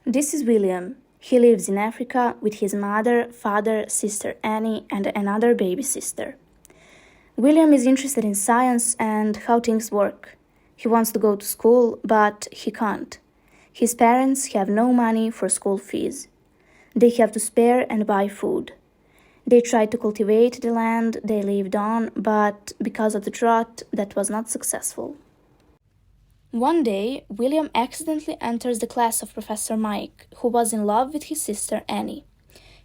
This is William. He lives in Africa with his mother, father, sister Annie, and another baby sister. William is interested in science and how things work. He wants to go to school, but he can't. His parents have no money for school fees. They have to spare and buy food. They tried to cultivate the land they lived on, but because of the drought, that was not successful. One day, William accidentally enters the class of Professor Mike, who was in love with his sister Annie.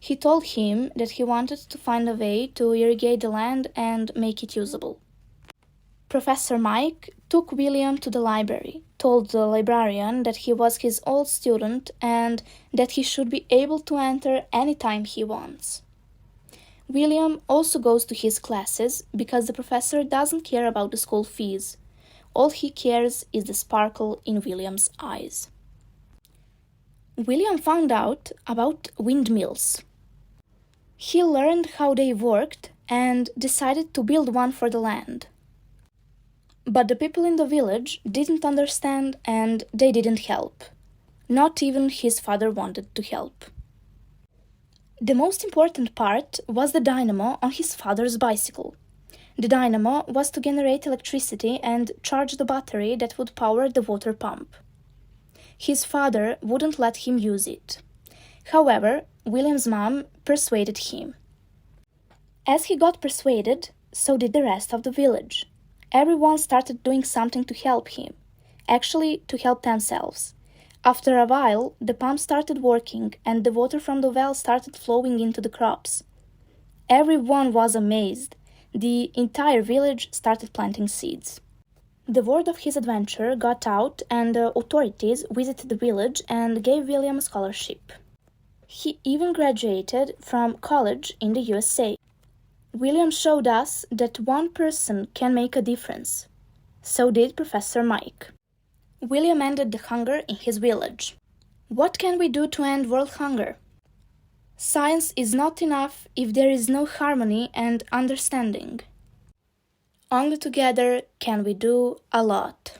He told him that he wanted to find a way to irrigate the land and make it usable. Professor Mike took William to the library, told the librarian that he was his old student and that he should be able to enter anytime he wants. William also goes to his classes because the professor doesn't care about the school fees. All he cares is the sparkle in William's eyes. William found out about windmills. He learned how they worked and decided to build one for the land. But the people in the village didn't understand and they didn't help. Not even his father wanted to help. The most important part was the dynamo on his father's bicycle. The dynamo was to generate electricity and charge the battery that would power the water pump. His father wouldn't let him use it. However, William's mom persuaded him. As he got persuaded, so did the rest of the village. Everyone started doing something to help him, actually to help themselves. After a while, the pump started working and the water from the well started flowing into the crops. Everyone was amazed. The entire village started planting seeds. The word of his adventure got out and the authorities visited the village and gave William a scholarship. He even graduated from college in the USA. William showed us that one person can make a difference. So did Professor Mike. William ended the hunger in his village. What can we do to end world hunger? Science is not enough if there is no harmony and understanding. Only together can we do a lot.